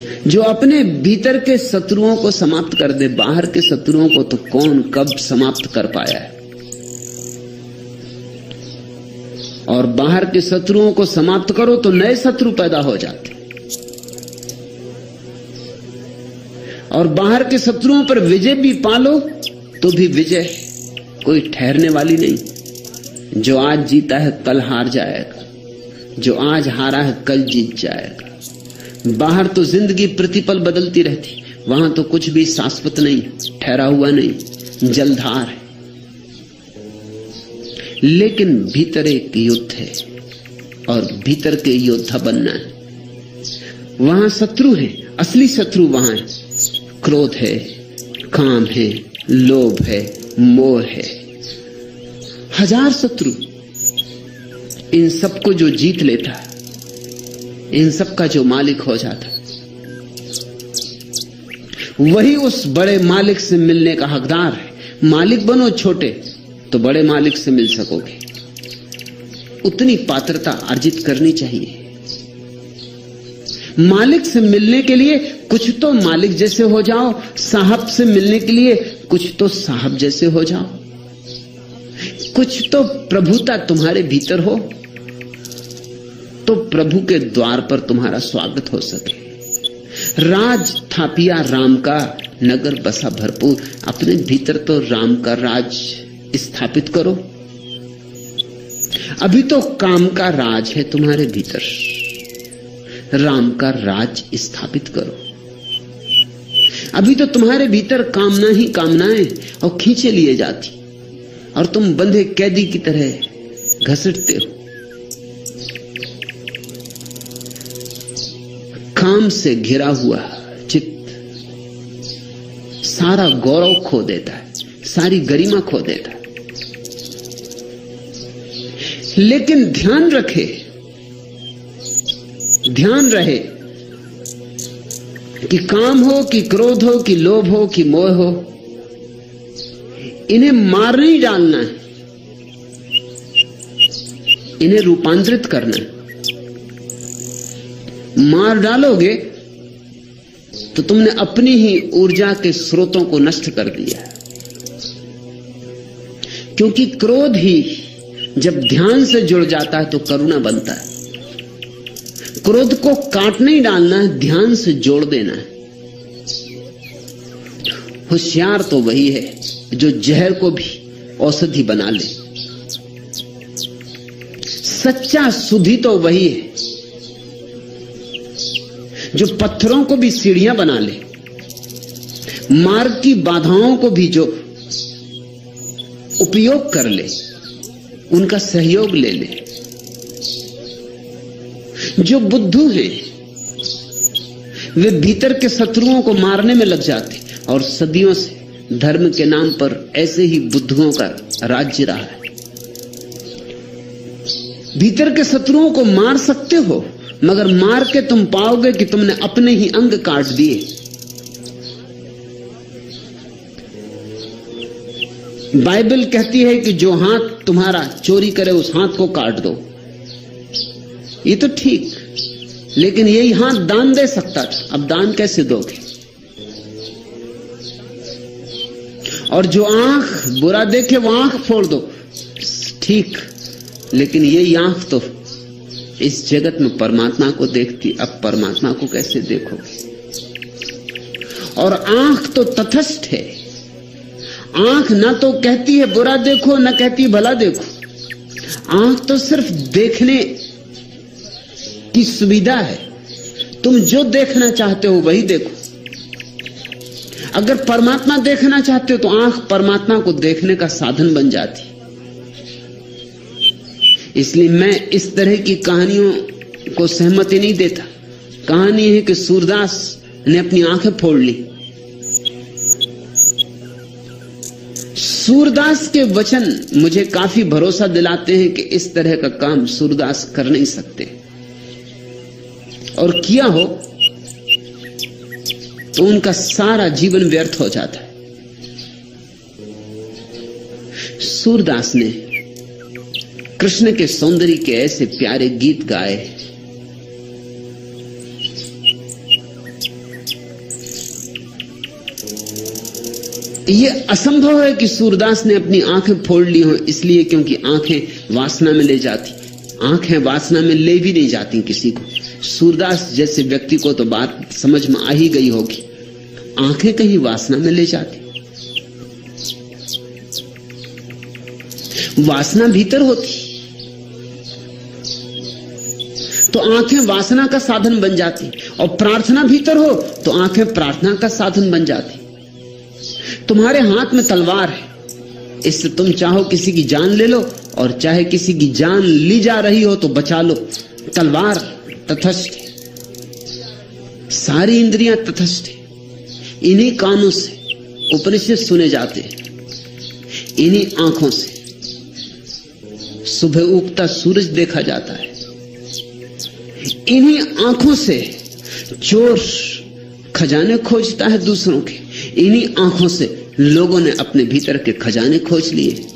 जो अपने भीतर के शत्रुओं को समाप्त कर दे, बाहर के शत्रुओं को तो कौन कब समाप्त कर पाया है। और बाहर के शत्रुओं को समाप्त करो तो नए शत्रु पैदा हो जाते, और बाहर के शत्रुओं पर विजय भी पालो तो भी विजय कोई ठहरने वाली नहीं। जो आज जीता है कल हार जाएगा, जो आज हारा है कल जीत जाएगा। बाहर तो जिंदगी प्रतिपल बदलती रहती, वहां तो कुछ भी शाश्वत नहीं, ठहरा हुआ नहीं, जलधार है। लेकिन भीतर एक युद्ध है और भीतर के योद्धा बनना है। वहां शत्रु है, असली शत्रु वहां है। क्रोध है, काम है, लोभ है, मोह है, हजार शत्रु। इन सबको जो जीत लेता है, इन सब का जो मालिक हो जाता, वही उस बड़े मालिक से मिलने का हकदार है। मालिक बनो छोटे तो बड़े मालिक से मिल सकोगे। उतनी पात्रता अर्जित करनी चाहिए। मालिक से मिलने के लिए कुछ तो मालिक जैसे हो जाओ, साहब से मिलने के लिए कुछ तो साहब जैसे हो जाओ, कुछ तो प्रभुता तुम्हारे भीतर हो तो प्रभु के द्वार पर तुम्हारा स्वागत हो सके। राज थापिया राम का, नगर बसा भरपूर। अपने भीतर तो राम का राज स्थापित करो। अभी तो काम का राज है तुम्हारे भीतर, राम का राज स्थापित करो। अभी तो तुम्हारे भीतर कामना ही कामनाएं और खींचे लिए जाती, और तुम बंधे कैदी की तरह घसीटते हो। काम से घिरा हुआ चित्त सारा गौरव खो देता है, सारी गरिमा खो देता है। लेकिन ध्यान रखे, ध्यान रहे कि काम हो कि क्रोध हो कि लोभ हो कि मोह हो, इन्हें मार नहीं डालना है, इन्हें रूपांतरित करना है। मार डालोगे तो तुमने अपनी ही ऊर्जा के स्रोतों को नष्ट कर दिया। क्योंकि क्रोध ही जब ध्यान से जुड़ जाता है तो करुणा बनता है। क्रोध को काट नहीं डालना है, ध्यान से जोड़ देना है। होशियार तो वही है जो जहर को भी औषधि बना ले। सच्चा सुधी तो वही है जो पत्थरों को भी सीढ़ियां बना ले, मार्ग की बाधाओं को भी जो उपयोग कर ले, उनका सहयोग ले ले। जो बुद्धू हैं वे भीतर के शत्रुओं को मारने में लग जाते, और सदियों से धर्म के नाम पर ऐसे ही बुद्धुओं का राज्य रहा है। भीतर के शत्रुओं को मार सकते हो, मगर मार के तुम पाओगे कि तुमने अपने ही अंग काट दिए। बाइबल कहती है कि जो हाथ तुम्हारा चोरी करे उस हाथ को काट दो। ये तो ठीक, लेकिन यही हाथ दान दे सकता था, अब दान कैसे दोगे? और जो आंख बुरा देखे वो आंख फोड़ दो, ठीक, लेकिन यही आंख तो इस जगत में परमात्मा को देखती, अब परमात्मा को कैसे देखोगे? और आंख तो तटस्थ है। आंख ना तो कहती है बुरा देखो, ना कहती है भला देखो। आंख तो सिर्फ देखने की सुविधा है। तुम जो देखना चाहते हो वही देखो। अगर परमात्मा देखना चाहते हो तो आंख परमात्मा को देखने का साधन बन जाती। इसलिए मैं इस तरह की कहानियों को सहमति नहीं देता। कहानी है कि सूरदास ने अपनी आंखें फोड़ ली। सूरदास के वचन मुझे काफी भरोसा दिलाते हैं कि इस तरह का काम सूरदास कर नहीं सकते, और किया हो तो उनका सारा जीवन व्यर्थ हो जाता है। सूरदास ने कृष्ण के सौंदर्य के ऐसे प्यारे गीत गाए ये असंभव है कि सूरदास ने अपनी आंखें फोड़ ली हो, इसलिए क्योंकि आंखें वासना में ले जाती। आंखें वासना में ले भी नहीं जाती किसी को। सूरदास जैसे व्यक्ति को तो बात समझ में आ ही गई होगी, आंखें कहीं वासना में ले जाती। वासना भीतर होती तो आंखें वासना का साधन बन जाती, और प्रार्थना भीतर हो तो आंखें प्रार्थना का साधन बन जाती। तुम्हारे हाथ में तलवार है, इससे तुम चाहो किसी की जान ले लो और चाहे किसी की जान ली जा रही हो तो बचा लो। तलवार तटस्थ है, सारी इंद्रियां तटस्थ है। इन्हीं कानों से उपनिषद सुने जाते हैं, इन्हीं आंखों से सुबह उगता सूरज देखा जाता है, इन्हीं आंखों से चोर खजाने खोजता है दूसरों के, इन्हीं आंखों से लोगों ने अपने भीतर के खजाने खोज लिए।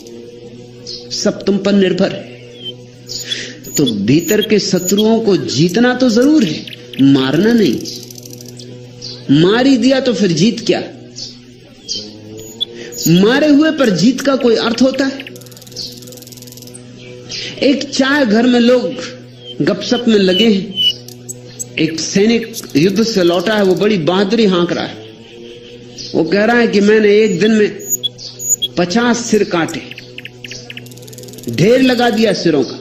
सब तुम पर निर्भर है। तो भीतर के शत्रुओं को जीतना तो जरूर है, मारना नहीं। मार ही दिया तो फिर जीत क्या? मारे हुए पर जीत का कोई अर्थ होता है? एक चाय घर में लोग गपशप में लगे हैं, एक सैनिक युद्ध से लौटा है, वो बड़ी बहादुरी हाँक रहा है। वो कह रहा है कि मैंने एक दिन में 50 सिर काटे, ढेर लगा दिया सिरों का।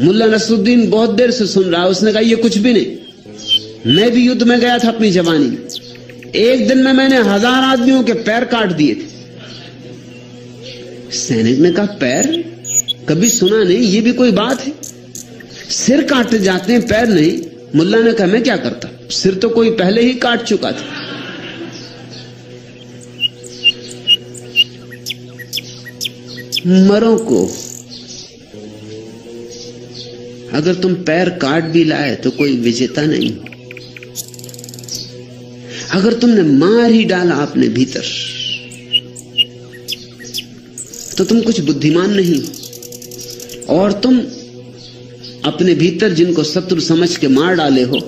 मुल्ला नसरुद्दीन बहुत देर से सुन रहा है। उसने कहा ये कुछ भी नहीं, मैं भी युद्ध में गया था अपनी जवानी में, एक दिन में मैंने 1000 आदमियों के पैर काट दिए थे। सैनिक ने कहा पैर कभी सुना नहीं, ये भी कोई बात है? सिर काटे जाते हैं, पैर नहीं। मुल्ला ने कहा मैं क्या करता, सिर तो कोई पहले ही काट चुका था। मरो को अगर तुम पैर काट भी लाए तो कोई विजेता नहीं। अगर तुमने मार ही डाला अपने भीतर तो तुम कुछ बुद्धिमान नहीं हो। और तुम अपने भीतर जिनको शत्रु समझ के मार डाले हो,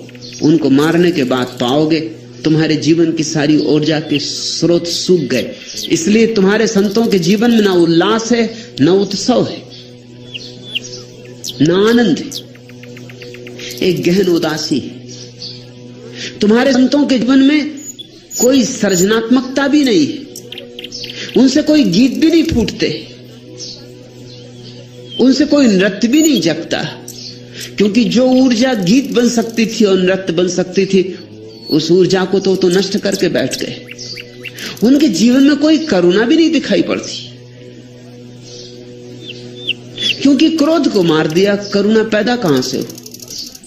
उनको मारने के बाद पाओगे तुम्हारे जीवन की सारी ऊर्जा के स्रोत सूख गए। इसलिए तुम्हारे संतों के जीवन में ना उल्लास है, ना उत्सव है, ना आनंद है, एक गहन उदासी है। तुम्हारे संतों के जीवन में कोई सृजनात्मकता भी नहीं है, उनसे कोई गीत भी नहीं फूटते, उनसे कोई नृत्य भी नहीं जगता। क्योंकि जो ऊर्जा गीत बन सकती थी और नृत्य बन सकती थी, उस ऊर्जा को तो नष्ट करके बैठ गए। उनके जीवन में कोई करुणा भी नहीं दिखाई पड़ती, क्योंकि क्रोध को मार दिया, करुणा पैदा कहां से हो।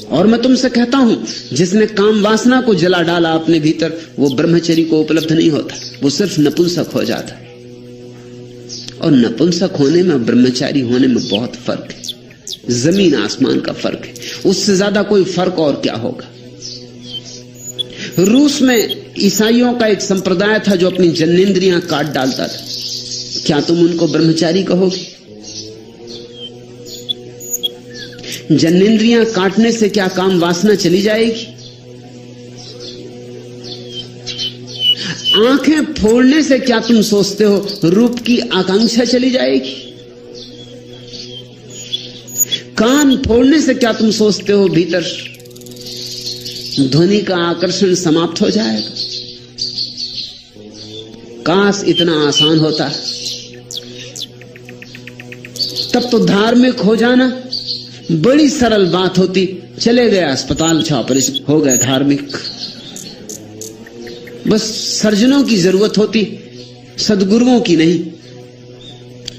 और मैं तुमसे कहता हूं, जिसने काम वासना को जला डाला अपने भीतर, वो ब्रह्मचर्य को उपलब्ध नहीं होता, वो सिर्फ नपुंसक हो जाता है। और नपुंसक होने में ब्रह्मचारी होने में बहुत फर्क है, जमीन आसमान का फर्क है। उससे ज्यादा कोई फर्क और क्या होगा। रूस में ईसाइयों का एक संप्रदाय था जो अपनी जन्नेंद्रियां काट डालता था। क्या तुम उनको ब्रह्मचारी कहोगे? जन्नेंद्रियां काटने से क्या काम वासना चली जाएगी? आंखें फोड़ने से क्या तुम सोचते हो रूप की आकांक्षा चली जाएगी? कान फोड़ने से क्या तुम सोचते हो भीतर ध्वनि का आकर्षण समाप्त हो जाएगा? काश इतना आसान होता, तब तो धार्मिक हो जाना बड़ी सरल बात होती। चले गए अस्पताल, ऑपरेशन हो गए धार्मिक। बस सर्जनों की जरूरत होती, सदगुरुओं की नहीं।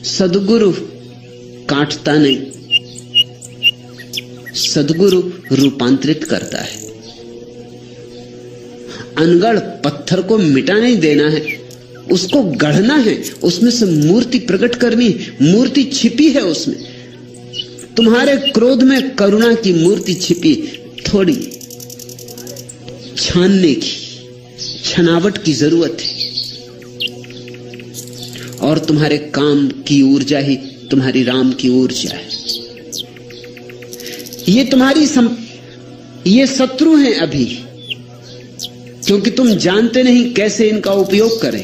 सदगुरु काटता नहीं, सदगुरु रूपांतरित करता है। अनगढ़ पत्थर को मिटा नहीं देना है, उसको गढ़ना है, उसमें से मूर्ति प्रकट करनी है। मूर्ति छिपी है उसमें। तुम्हारे क्रोध में करुणा की मूर्ति छिपी, थोड़ी छानने की, छनावट की जरूरत है। और तुम्हारे काम की ऊर्जा ही तुम्हारी राम की ऊर्जा है। ये तुम्हारी ये शत्रु हैं अभी, क्योंकि तुम जानते नहीं कैसे इनका उपयोग करें।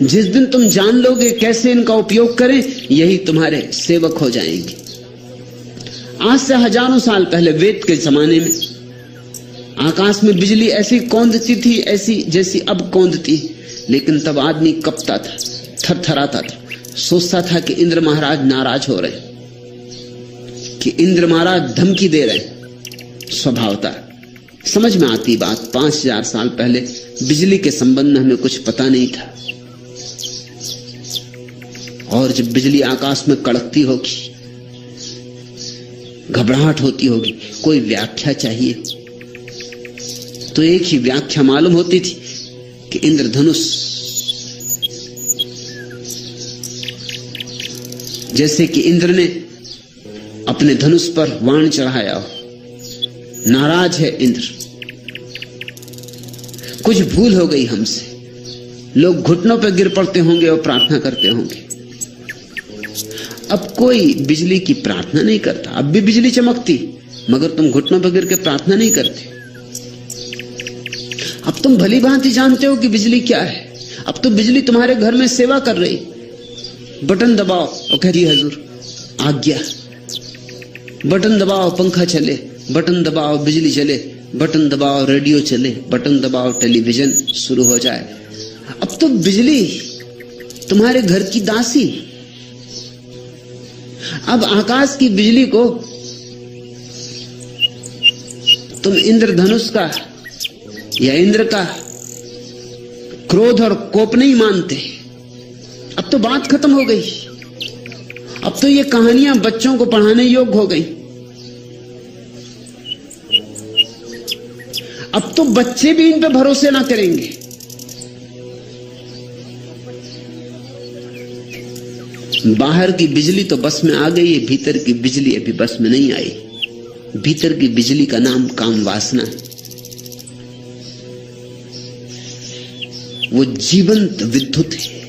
जिस दिन तुम जान लोगे कैसे इनका उपयोग करें, यही तुम्हारे सेवक हो जाएंगे। आज से हजारों साल पहले वेद के जमाने में आकाश में बिजली ऐसी कौंधती थी, ऐसी जैसी अब कौंधती, लेकिन तब आदमी कपता था, थरथराता था, सोचता था कि इंद्र महाराज नाराज हो रहे, कि इंद्र महाराज धमकी दे रहे। स्वभावता समझ में आती बात। 5000 साल पहले बिजली के संबंध में हमें कुछ पता नहीं था, और जब बिजली आकाश में कड़कती होगी, घबराहट होती होगी, कोई व्याख्या चाहिए, तो एक ही व्याख्या मालूम होती थी कि इंद्रधनुष, जैसे कि इंद्र ने अपने धनुष पर बाण चढ़ाया हो, नाराज है इंद्र, कुछ भूल हो गई हमसे, लोग घुटनों पर गिर पड़ते होंगे और प्रार्थना करते होंगे। अब कोई बिजली की प्रार्थना नहीं करता। अब भी बिजली चमकती, मगर तुम घुटनों पर गिर के प्रार्थना नहीं करते। अब तुम भली भांति जानते हो कि बिजली क्या है। अब तो बिजली तुम्हारे घर में सेवा कर रही, बटन दबाओ और कह रही हजूर आज्ञा, बटन दबाओ पंखा चले, बटन दबाओ बिजली चले, बटन दबाओ रेडियो चले, बटन दबाओ टेलीविजन शुरू हो जाए। अब तो बिजली तुम्हारे घर की दासी। अब आकाश की बिजली को तुम इंद्रधनुष का या इंद्र का क्रोध और कोप नहीं मानते। अब तो बात खत्म हो गई। अब तो ये कहानियां बच्चों को पढ़ाने योग्य हो गई। अब तो बच्चे भी इन पे भरोसे ना करेंगे। बाहर की बिजली तो बस में आ गई है, भीतर की बिजली अभी बस में नहीं आई। भीतर की बिजली का नाम काम वासना है। वो जीवंत विद्युत है।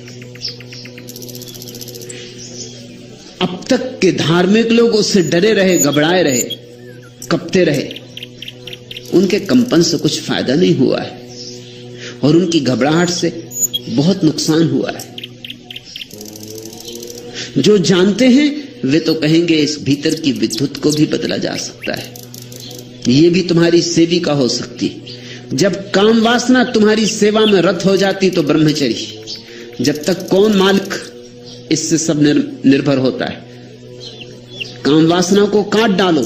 अब तक के धार्मिक लोग उससे डरे रहे, घबराए रहे, कपते रहे। उनके कंपन से कुछ फायदा नहीं हुआ है और उनकी घबराहट से बहुत नुकसान हुआ है। जो जानते हैं वे तो कहेंगे इस भीतर की विद्युत को भी बदला जा सकता है, ये भी तुम्हारी सेविका हो सकती। जब काम वासना तुम्हारी सेवा में रत हो जाती तो ब्रह्मचर्य। जब तक कौन मालिक, इससे सब निर्भर होता है। काम वासना को काट डालो।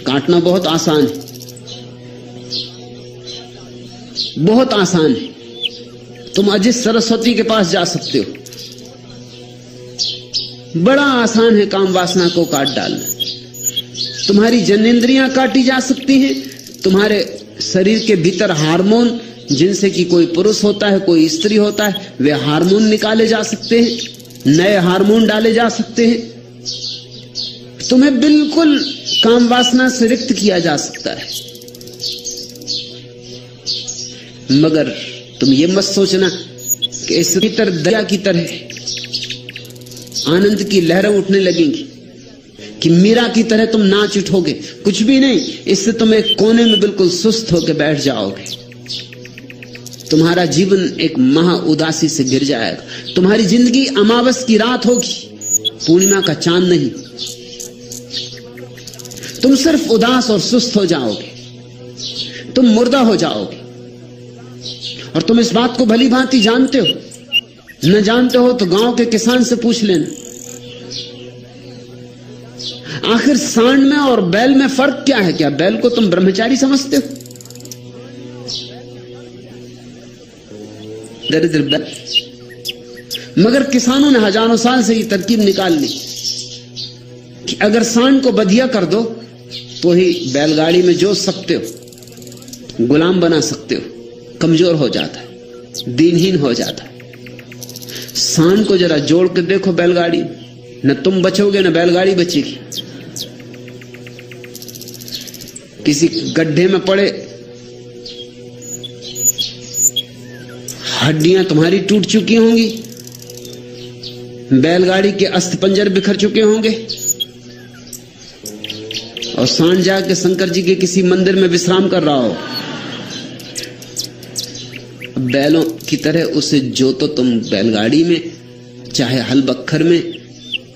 काटना बहुत आसान है, बहुत आसान है। तुम अजित सरस्वती के पास जा सकते हो। बड़ा आसान है काम वासना को काट डालना। तुम्हारी जनेंद्रियां काटी जा सकती हैं। तुम्हारे शरीर के भीतर हार्मोन, जिनसे कि कोई पुरुष होता है, कोई स्त्री होता है, वे हार्मोन निकाले जा सकते हैं, नए हार्मोन डाले जा सकते हैं। तुम्हें बिल्कुल काम वासना से रिक्त किया जा सकता है। मगर तुम ये मत सोचना कि इस भीतर दया की तरह आनंद की लहरें उठने लगेंगी, कि मीरा की तरह तुम नाच उठोगे। कुछ भी नहीं। इससे तुम एक कोने में बिल्कुल सुस्त होकर बैठ जाओगे। तुम्हारा जीवन एक महा उदासी से घिर जाएगा। तुम्हारी जिंदगी अमावस की रात होगी, पूर्णिमा का चांद नहीं। तुम सिर्फ उदास और सुस्त हो जाओगे, तुम मुर्दा हो जाओगे। और तुम इस बात को भली भांति जानते हो। न जानते हो तो गांव के किसान से पूछ लेना। आखिर सांड में और बैल में फर्क क्या है? क्या बैल को तुम ब्रह्मचारी समझते हो? दरिद्र बैल। मगर किसानों ने हजारों साल से ये तरकीब निकाल ली कि अगर सांड को बधिया कर दो तो ही बैलगाड़ी में जोत सकते हो, गुलाम बना सकते हो। कमजोर हो जाता है, दीनहीन हो जाता है। सांड को जरा जोड़ के देखो बैलगाड़ी, न तुम बचोगे न बैलगाड़ी बचेगी। किसी गड्ढे में पड़े, हड्डियां तुम्हारी टूट चुकी होंगी, बैलगाड़ी के अस्थिपंजर बिखर चुके होंगे, और सांड जाके शंकर जी के किसी मंदिर में विश्राम कर रहा हो, बैलों की तरह उसे जोतो तुम बैलगाड़ी में, चाहे हल बख्तर में,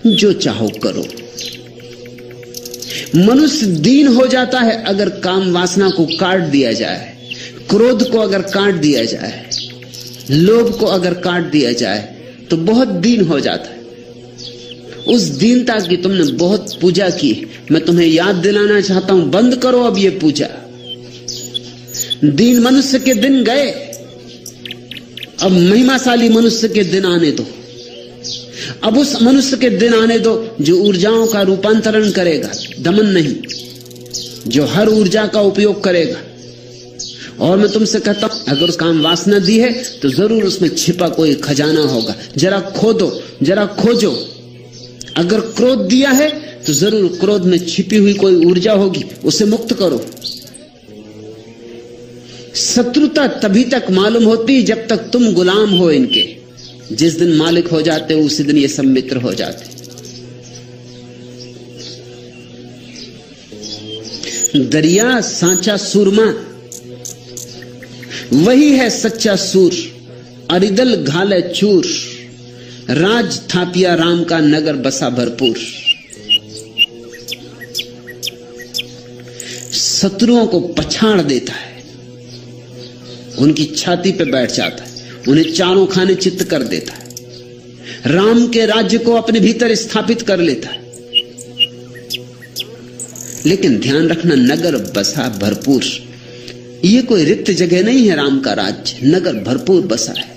जो चाहो करो। मनुष्य दीन हो जाता है अगर काम वासना को काट दिया जाए, क्रोध को अगर काट दिया जाए, लोभ को अगर काट दिया जाए तो बहुत दीन हो जाता है। उस दीनता की तुमने बहुत पूजा की, मैं तुम्हें याद दिलाना चाहता हूं, बंद करो अब ये पूजा। दीन मनुष्य के दिन गए, अब महिमाशाली मनुष्य के दिन आने दो। अब उस मनुष्य के दिन आने दो जो ऊर्जाओं का रूपांतरण करेगा, दमन नहीं, जो हर ऊर्जा का उपयोग करेगा। और मैं तुमसे कहता हूं, अगर उस काम वासना दी है तो जरूर उसमें छिपा कोई खजाना होगा, जरा खोदो, जरा खोजो। अगर क्रोध दिया है तो जरूर क्रोध में छिपी हुई कोई ऊर्जा होगी, उसे मुक्त करो। शत्रुता तभी तक मालूम होती जब तक तुम गुलाम हो इनके। जिस दिन मालिक हो जाते हो उसी दिन ये सब मित्र हो जाते। दरिया सांचा सूरमा, वही है सच्चा सूर, अरिदल घाले चूर, राज थापिया राम का नगर बसा भरपूर। शत्रुओं को पछाड़ देता है, उनकी छाती पे बैठ जाता है, उन्हें चारों खाने चित्त कर देता है, राम के राज्य को अपने भीतर स्थापित कर लेता है। लेकिन ध्यान रखना, नगर बसा भरपूर, ये कोई रिक्त जगह नहीं है। राम का राज्य नगर भरपूर बसा है,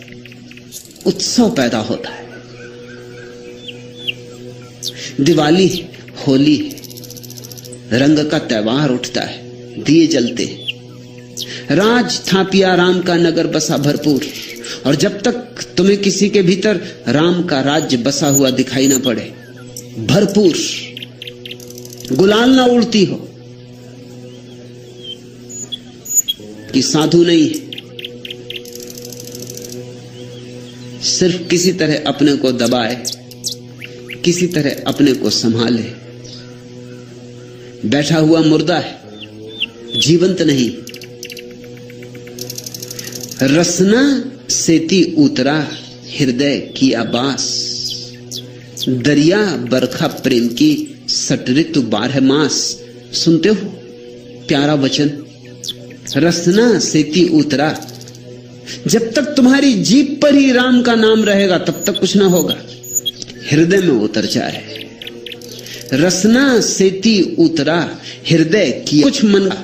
उत्सव पैदा होता है। दिवाली, होली, रंग का त्योहार उठता है, दिए जलते हैं। राज थापिया राम का नगर बसा भरपूर। और जब तक तुम्हें किसी के भीतर राम का राज्य बसा हुआ दिखाई ना पड़े, भरपूर, गुलाल ना उड़ती हो कि साधु नहीं है, सिर्फ किसी तरह अपने को दबाए, किसी तरह अपने को संभाले, बैठा हुआ मुर्दा है, जीवंत नहीं। रसना सेती उतरा हृदय की आबास, दरिया बरखा प्रेम की सट ऋतु 12 मास। सुनते हो प्यारा वचन, रसना सेती उतरा। जब तक तुम्हारी जीभ पर ही राम का नाम रहेगा तब तक कुछ ना होगा, हृदय में उतर जाए। रसना सेती उतरा हृदय की, कुछ मन का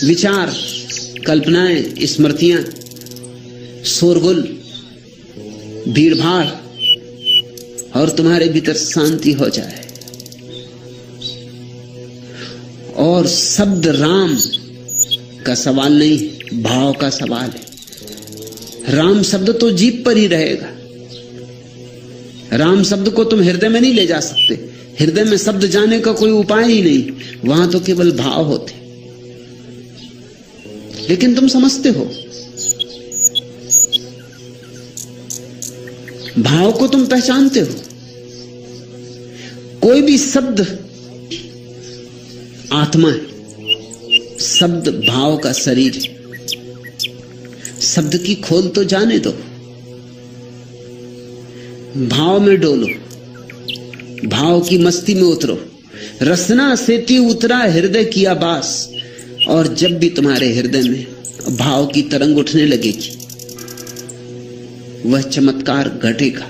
विचार, कल्पनाएं, स्मृतियां, शोरगुल, भीड़भाड़, और तुम्हारे भीतर शांति हो जाए। और शब्द राम का सवाल नहीं, भाव का सवाल है। राम शब्द तो जीभ पर ही रहेगा, राम शब्द को तुम हृदय में नहीं ले जा सकते। हृदय में शब्द जाने का कोई उपाय ही नहीं, वहां तो केवल भाव होते। लेकिन तुम समझते हो, भाव को तुम पहचानते हो। कोई भी शब्द आत्मा है, शब्द भाव का शरीर है। शब्द की खोल तो जाने दो, भाव में डोलो, भाव की मस्ती में उतरो। रसना सेती उतरा हृदय की आबास। और जब भी तुम्हारे हृदय में भाव की तरंग उठने लगेगी, वह चमत्कार घटेगा।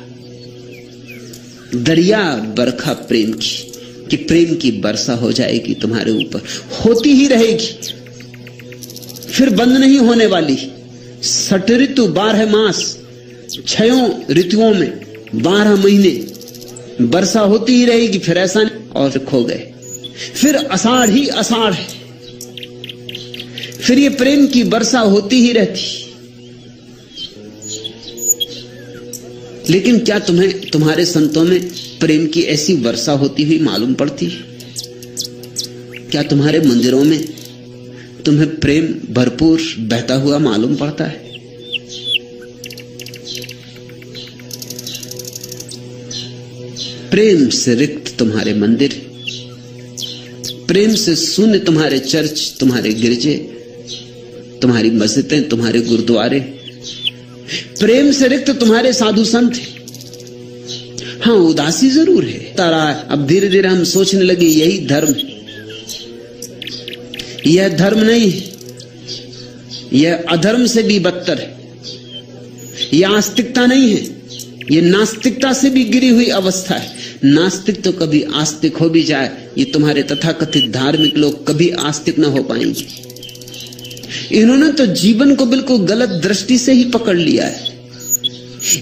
दरिया बरखा प्रेम की, कि प्रेम की वर्षा हो जाएगी तुम्हारे ऊपर, होती ही रहेगी, फिर बंद नहीं होने वाली। सट ऋतु 12 मास, 6 ऋतुओं में 12 महीने वर्षा होती ही रहेगी, फिर ऐसा नहीं और खो गए। फिर आषाढ़ ही आषाढ़ है, फिर ये प्रेम की वर्षा होती ही रहती। लेकिन क्या तुम्हें तुम्हारे संतों में प्रेम की ऐसी वर्षा होती हुई मालूम पड़ती? क्या तुम्हारे मंदिरों में तुम्हें प्रेम भरपूर बहता हुआ मालूम पड़ता है? प्रेम से रिक्त तुम्हारे मंदिर, प्रेम से शून्य तुम्हारे चर्च, तुम्हारे गिरजे, तुम्हारी मस्जिदें, तुम्हारे गुरुद्वारे, प्रेम से रिक्त तुम्हारे साधु संत हैं। हाँ, उदासी जरूर है। तारा अब धीरे धीरे हम सोचने लगे यही धर्म है। यह धर्म नहीं है, यह अधर्म से भी बदतर है। यह आस्तिकता नहीं है, यह नास्तिकता से भी गिरी हुई अवस्था है। नास्तिक तो कभी आस्तिक हो भी जाए, ये तुम्हारे तथाकथित धार्मिक लोग कभी आस्तिक ना हो पाएंगे। इन्होंने तो जीवन को बिल्कुल गलत दृष्टि से ही पकड़ लिया है।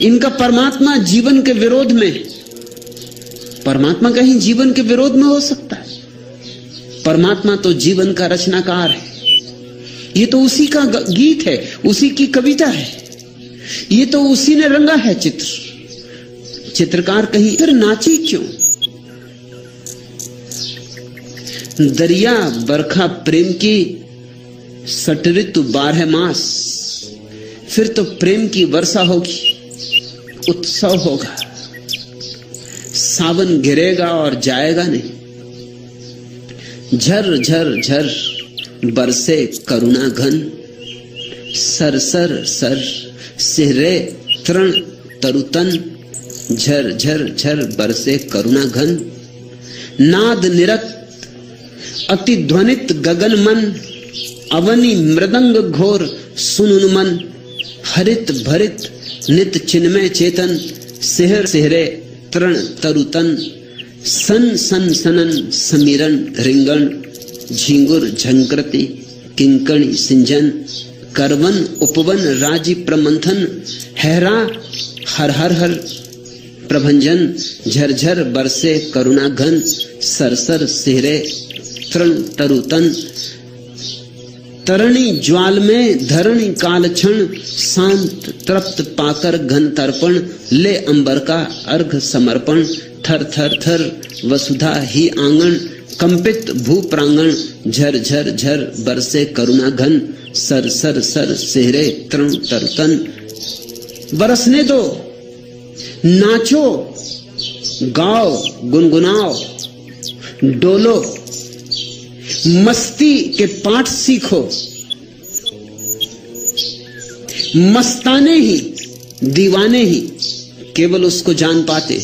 इनका परमात्मा जीवन के विरोध में। परमात्मा कहीं जीवन के विरोध में हो सकता है? परमात्मा तो जीवन का रचनाकार है। ये तो उसी का गीत है, उसी की कविता है। ये तो उसी ने रंगा है चित्र। चित्रकार कहीं फिर नाची क्यों? दरिया बरखा प्रेम की सट ऋतु 12 मास, फिर तो प्रेम की वर्षा होगी, उत्सव होगा। सावन गिरेगा और जाएगा नहीं। झर झर झर बरसे करुणा घन, सर सर सर सिहरे तृण तरुतन। झर झर झर बरसे करुणा घन, नाद निरत अति ध्वनित गगन मन। अवनी मृदंग घोर सुनुन मन, हरित भरित नित चिन्मय चेतन। सिहर सिहरे तृण तरुतन, सन सन सनन समीरन रिंगण। झिंगुर झंकृति किंकणी सिंजन, करवन उपवन राजी प्रमंथन। हैरा हर हर हर प्रभंजन। झरझर बरसे करुणा घन, सरसर सिहरे तृण तरुतन। तरणी ज्वाल में धरणी काल क्षण, शांत तृप्त पाकर घन तर्पण। ले अंबर का अर्घ समर्पण, थर थर थर वसुधा ही आंगन। कंपित भू प्रांगण, झर झर झर बरसे करुणा घन। सर सर सर सिहरे तृण तरुतन। बरसने दो, नाचो गाओ गुनगुनाओ, डोलो मस्ती के पाठ सीखो। मस्ताने ही दीवाने ही केवल उसको जान पाते।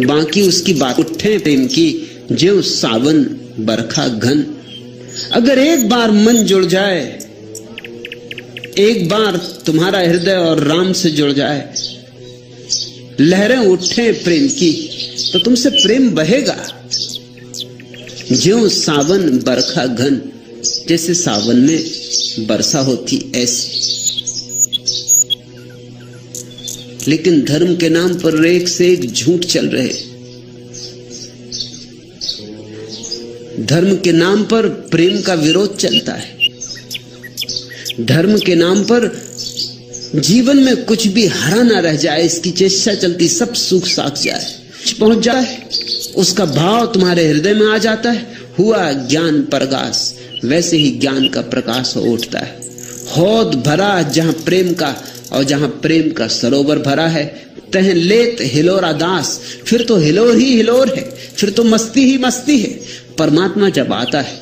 बाकी उसकी बात उठे प्रेम की, जो सावन बरखा घन। अगर एक बार मन जुड़ जाए, एक बार तुम्हारा हृदय और राम से जुड़ जाए, लहरें उठे प्रेम की, तो तुमसे प्रेम बहेगा। ज्यों सावन बरखा घन, जैसे सावन में वर्षा होती ऐसे। लेकिन धर्म के नाम पर एक से एक झूठ चल रहे। धर्म के नाम पर प्रेम का विरोध चलता है। धर्म के नाम पर जीवन में कुछ भी हरा ना रह जाए, इसकी चेष्टा चलती। सब सूख साख जाए, पहुंच जाए, उसका भाव तुम्हारे हृदय में आ जाता है। हुआ ज्ञान प्रकाश, वैसे ही ज्ञान का प्रकाश हो उठता है। हौद भरा जहां प्रेम का, और जहां प्रेम का सरोवर भरा है, तह लेत हिलोरा दास। फिर तो हिलोर ही हिलोर है, फिर तो मस्ती ही मस्ती है। परमात्मा जब आता है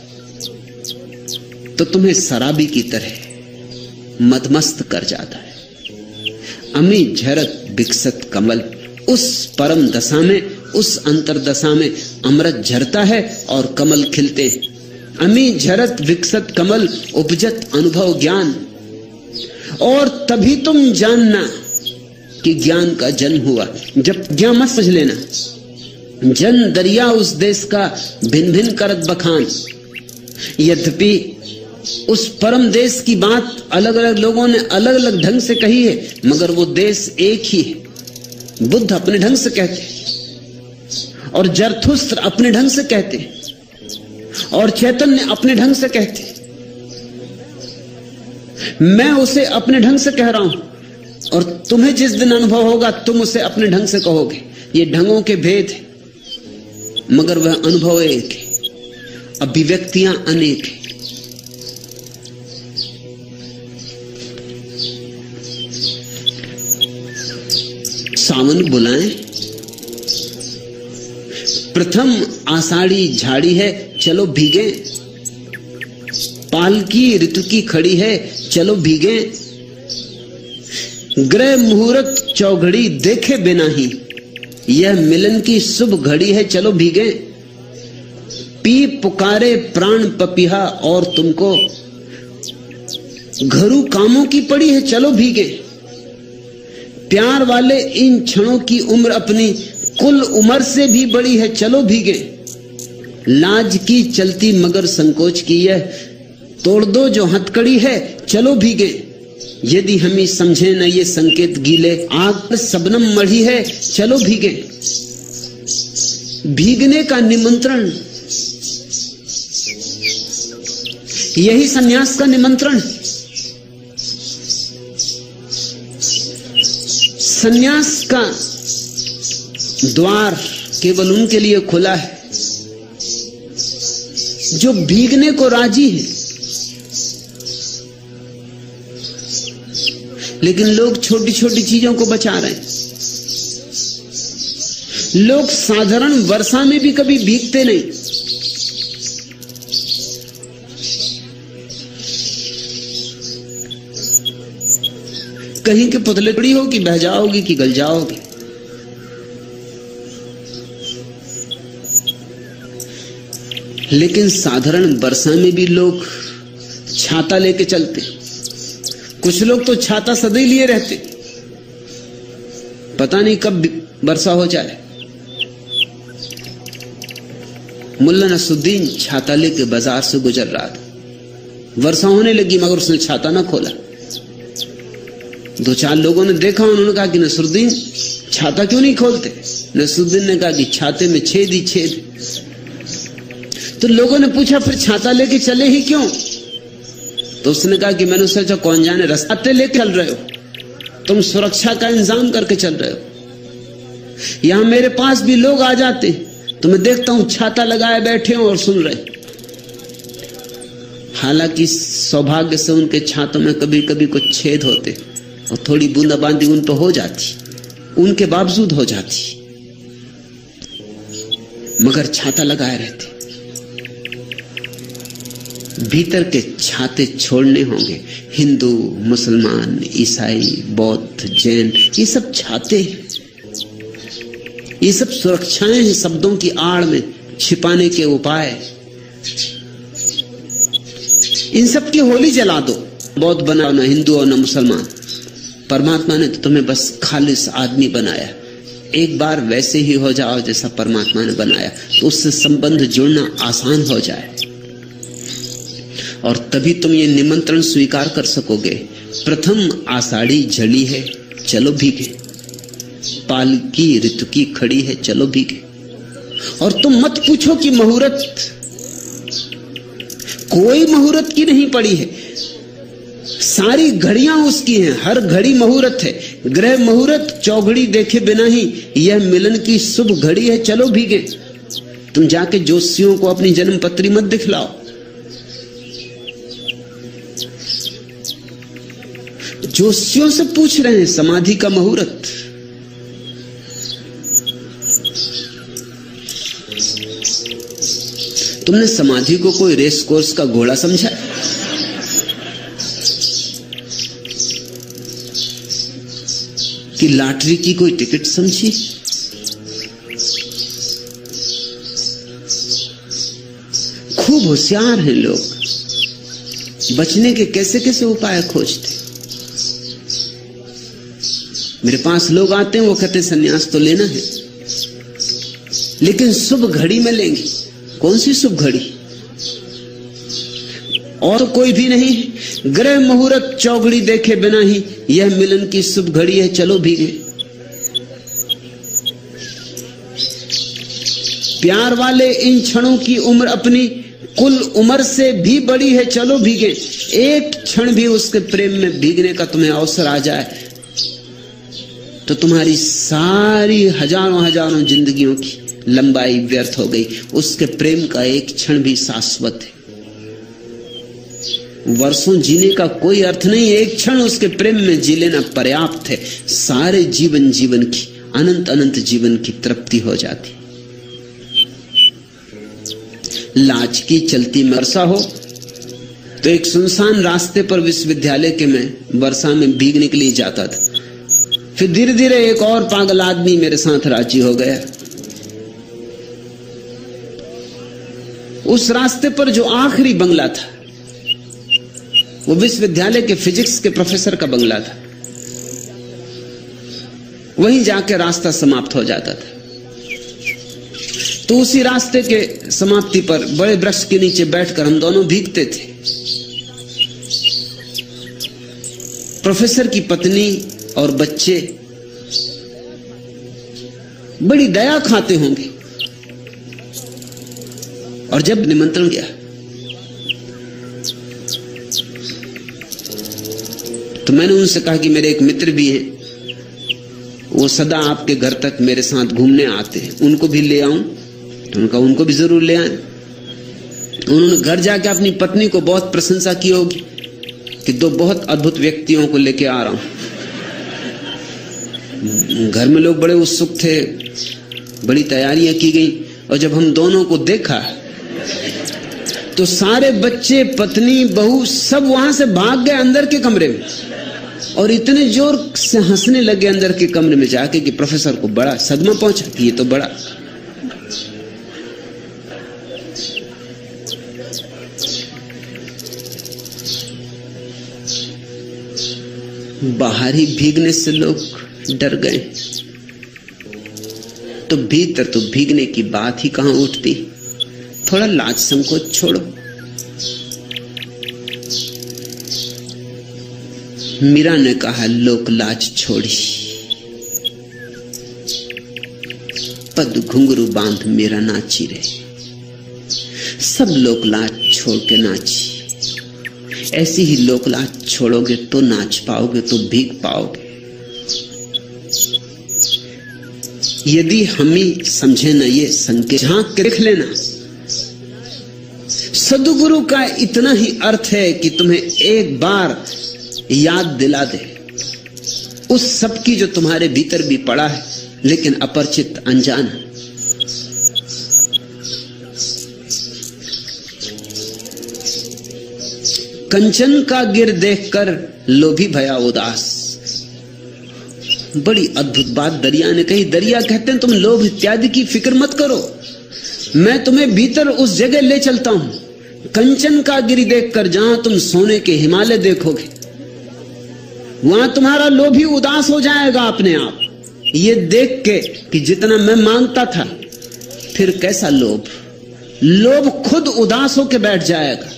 तो तुम्हें शराबी की तरह मदमस्त कर जाता है। अमी झरत विकसत कमल, उस परम दशा में, उस अंतरदशा में अमृत झरता है और कमल खिलते हैं। अमी झरत विकसत कमल, उपजत अनुभव ज्ञान। और तभी तुम जानना कि ज्ञान का जन्म हुआ। जब ज्ञान मत समझ लेना, जन दरिया उस देश का भिन्न भिन्न करत बखान। यद्यपि उस परम देश की बात अलग अलग लोगों ने अलग अलग ढंग से कही है, मगर वो देश एक ही है। बुद्ध अपने ढंग से कहते, और जरथुस्त्र अपने ढंग से कहते, और चैतन्य अपने ढंग से कहते। मैं उसे अपने ढंग से कह रहा हूं, और तुम्हें जिस दिन अनुभव होगा तुम उसे अपने ढंग से कहोगे। ये ढंगों के भेद है, मगर वह अनुभव एक है, अभिव्यक्तियां अनेक है। सावन बुलाएं। प्रथम आषाढ़ी झाड़ी है, चलो भीगे। पालकी ऋतु की खड़ी है, चलो भीगे। ग्रह मुहूर्त चौघड़ी देखे बिना ही, यह मिलन की शुभ घड़ी है, चलो भीगे। पी पुकारे प्राण पपीहा और तुमको, घरू कामों की पड़ी है, चलो भीगे। प्यार वाले इन क्षणों की उम्र अपनी कुल उम्र से भी बड़ी है, चलो भीगे। लाज की चलती मगर संकोच की, यह तोड़ दो जो हथकड़ी है, चलो भीगे। यदि हम ही समझे न ये संकेत गीले, आग सबनम मढ़ी है, चलो भीगे। भीगने का निमंत्रण, यही सन्यास का निमंत्रण। सन्यास का द्वार केवल उनके लिए खुला है जो भीगने को राजी है। लेकिन लोग छोटी छोटी चीजों को बचा रहे हैं। लोग साधारण वर्षा में भी कभी भीगते नहीं। कहीं के पुतले पड़ी हो कि बह जाओगी कि गल जाओगी। लेकिन साधारण वर्षा में भी लोग छाता लेके चलते। कुछ लोग तो छाता सदा ही लिए रहते, पता नहीं कब वर्षा हो जाए। मुल्ला नसरुद्दीन छाता लेके बाजार से गुजर रहा था। वर्षा होने लगी मगर उसने छाता ना खोला। दो चार लोगों ने देखा, उन्होंने कहा कि नसरुद्दीन छाता क्यों नहीं खोलते। नसरुद्दीन ने कहा कि छाते में छेद ही छेद। तो लोगों ने पूछा फिर छाता लेके चले ही क्यों। तो उसने कहा कि मैंने सोचा कौन जाने रास्ते लेके चल रहे हो, तुम सुरक्षा का इंतजाम करके चल रहे हो। यहां मेरे पास भी लोग आ जाते तो मैं देखता हूं छाता लगाए बैठे हो और सुन रहे। हालांकि सौभाग्य से उनके छातों में कभी कभी कुछ छेद होते और थोड़ी बूंदाबांदी उन पर हो जाती, उनके बावजूद हो जाती, मगर छाता लगाए रहते। भीतर के छाते छोड़ने होंगे। हिंदू, मुसलमान, ईसाई, बौद्ध, जैन, ये सब छाते हैं। ये सब सुरक्षाएं हैं शब्दों की आड़ में छिपाने के उपाय। इन सब की होली जला दो। बौद्ध बनाओ ना हिंदू और ना मुसलमान। परमात्मा ने तो तुम्हें बस खालिस आदमी बनाया। एक बार वैसे ही हो जाओ जैसा परमात्मा ने बनाया, तो उससे संबंध जुड़ना आसान हो जाए और तभी तुम ये निमंत्रण स्वीकार कर सकोगे। प्रथम आषाढ़ी झड़ी है, चलो भीगे। पालकी ऋतु की खड़ी है, चलो भीगे। और तुम मत पूछो कि मुहूर्त, कोई मुहूर्त की नहीं पड़ी है। सारी घड़ियां उसकी हैं, हर घड़ी मुहूर्त है। ग्रह मुहूर्त चौघड़ी देखे बिना ही, यह मिलन की शुभ घड़ी है, चलो भीगे। तुम जाके जोशियों को अपनी जन्म पत्री मत दिखलाओ। जोशियों से पूछ रहे हैं समाधि का मुहूर्त। तुमने समाधि को कोई रेस कोर्स का घोड़ा समझा? कि लॉटरी की कोई टिकट समझी? खूब होशियार हैं लोग, बचने के कैसे कैसे उपाय खोजते। मेरे पास लोग आते हैं, वो कहते सन्यास तो लेना है लेकिन शुभ घड़ी में लेंगे। कौन सी शुभ घड़ी? और कोई भी नहीं। ग्रह मुहूर्त चौघड़ी देखे बिना ही, यह मिलन की शुभ घड़ी है, चलो भीगे। प्यार वाले इन क्षणों की उम्र अपनी कुल उम्र से भी बड़ी है, चलो भीगे। एक क्षण भी उसके प्रेम में भीगने का तुम्हें अवसर आ जाए तो तुम्हारी सारी हजारों हजारों जिंदगियों की लंबाई व्यर्थ हो गई। उसके प्रेम का एक क्षण भी शाश्वत है। वर्षों जीने का कोई अर्थ नहीं, एक क्षण उसके प्रेम में जी लेना पर्याप्त है सारे जीवन की अनंत अनंत जीवन की तृप्ति हो जाती। लाज की चलती वर्षा हो तो एक सुनसान रास्ते पर विश्वविद्यालय के मैं वर्षा में भीगने के लिए जाता था। फिर धीरे धीरे एक और पागल आदमी मेरे साथ राजी हो गया। उस रास्ते पर जो आखिरी बंगला था वो विश्वविद्यालय के फिजिक्स के प्रोफेसर का बंगला था। वहीं जाके रास्ता समाप्त हो जाता था। तो उसी रास्ते के समाप्ति पर बड़े वृक्ष के नीचे बैठकर हम दोनों भीगते थे। प्रोफेसर की पत्नी और बच्चे बड़ी दया खाते होंगे। और जब निमंत्रण गया तो मैंने उनसे कहा कि मेरे एक मित्र भी हैं, वो सदा आपके घर तक मेरे साथ घूमने आते हैं, उनको भी ले आऊं? तो उनका उनको भी जरूर ले आए। उन्होंने घर जाके अपनी पत्नी को बहुत प्रशंसा की होगी कि दो बहुत अद्भुत व्यक्तियों को लेके आ रहा हूं। घर में लोग बड़े उत्सुक थे, बड़ी तैयारियां की गई। और जब हम दोनों को देखा तो सारे बच्चे, पत्नी, बहू सब वहां से भाग गए अंदर के कमरे में और इतने जोर से हंसने लगे अंदर के कमरे में जाके कि प्रोफेसर को बड़ा सदमा पहुंचा कि ये तो बड़ा। बाहरी भीगने से लोग डर गए तो भीतर तो भीगने की बात ही कहां उठती। थोड़ा लाज संकोच छोड़ो। मीरा ने कहा लोक लाज छोड़ी, पद घुंघरू बांध मेरा नाची रे। सब लोक लाज छोड़ के नाची। ऐसी ही लोक लाज छोड़ोगे तो नाच पाओगे, तो भीग पाओगे। यदि हम ही समझे ना ये संकेत, झांक के देख लेना। सद्गुरु का इतना ही अर्थ है कि तुम्हें एक बार याद दिला दे उस सब की जो तुम्हारे भीतर भी पड़ा है लेकिन अपरिचित, अनजान। कंचन का गिर देखकर लोभी भया उदास। बड़ी अद्भुत बात दरिया ने कही। दरिया कहते हैं तुम लोभ इत्यादि की फिक्र मत करो, मैं तुम्हें भीतर उस जगह ले चलता हूं, कंचन का गिरी देखकर, जहां तुम सोने के हिमालय देखोगे, वहां तुम्हारा लोभ ही उदास हो जाएगा अपने आप, ये देख के कि जितना मैं मांगता था। फिर कैसा लोभ, लोभ खुद उदास होकर बैठ जाएगा।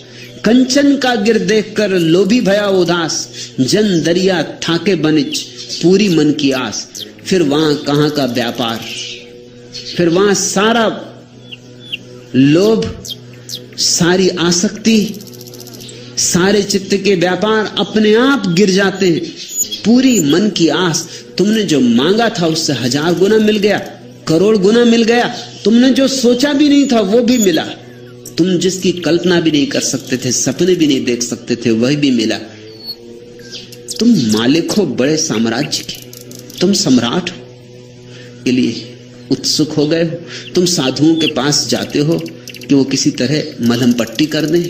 कंचन का गिर देखकर लोभी भया उदास, जन दरिया थाके बनिच, पूरी मन की आस। फिर वहां कहां का व्यापार, फिर वहां सारा लोभ, सारी आसक्ति, सारे चित्त के व्यापार अपने आप गिर जाते हैं। पूरी मन की आस, तुमने जो मांगा था उससे 1000 गुना मिल गया, करोड़ गुना मिल गया। तुमने जो सोचा भी नहीं था वो भी मिला। तुम जिसकी कल्पना भी नहीं कर सकते थे, सपने भी नहीं देख सकते थे, वह भी मिला। तुम मालिक हो बड़े साम्राज्य के, तुम सम्राट हो के लिए उत्सुक हो गए हो। तुम साधुओं के पास जाते हो कि वो किसी तरह मलहम पट्टी कर दें।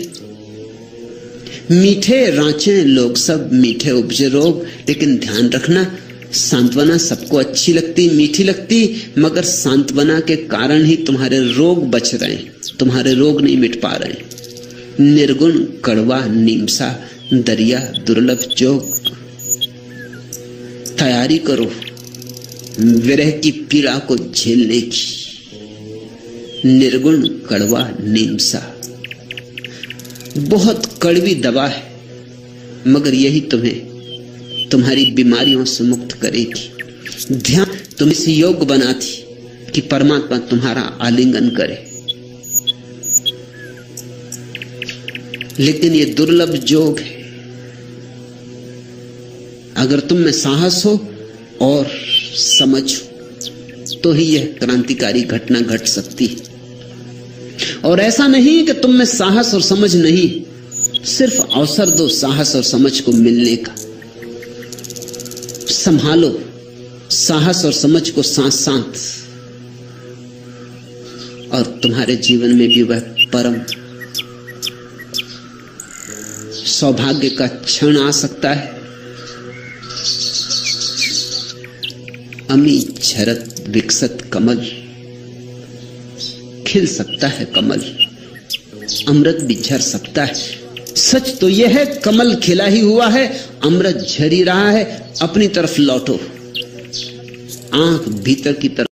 मीठे रांचे लोग सब, मीठे उपजे रोग। लेकिन ध्यान रखना, सांत्वना सबको अच्छी लगती, मीठी लगती, मगर सांत्वना के कारण ही तुम्हारे रोग बच रहे हैं, तुम्हारे रोग नहीं मिट पा रहे। निर्गुण कड़वा नीमसा, दरिया दुर्लभ जोग। तैयारी करो विरह की पीड़ा को झेलने की। निर्गुण कड़वा नीमसा बहुत कड़वी दवा है, मगर यही तुम्हें तुम्हारी बीमारियों से मुक्त करेगी। ध्यान तुम इस योग्य बनाती कि परमात्मा तुम्हारा आलिंगन करे। लेकिन ये दुर्लभ जोग है। अगर तुम में साहस हो और समझ हो तो ही यह क्रांतिकारी घटना घट सकती है। और ऐसा नहीं कि तुम में साहस और समझ नहीं, सिर्फ अवसर दो साहस और समझ को मिलने का। संभालो, साहस और समझ को साथ साथ, और तुम्हारे जीवन में भी वह परम सौभाग्य का क्षण आ सकता है। अमी झरत विकसत कमल, खिल सकता है कमल, अमृत भी झर सकता है। सच तो यह है, कमल खिला ही हुआ है, अमृत झर ही रहा है। अपनी तरफ लौटो, आंख भीतर की तरफ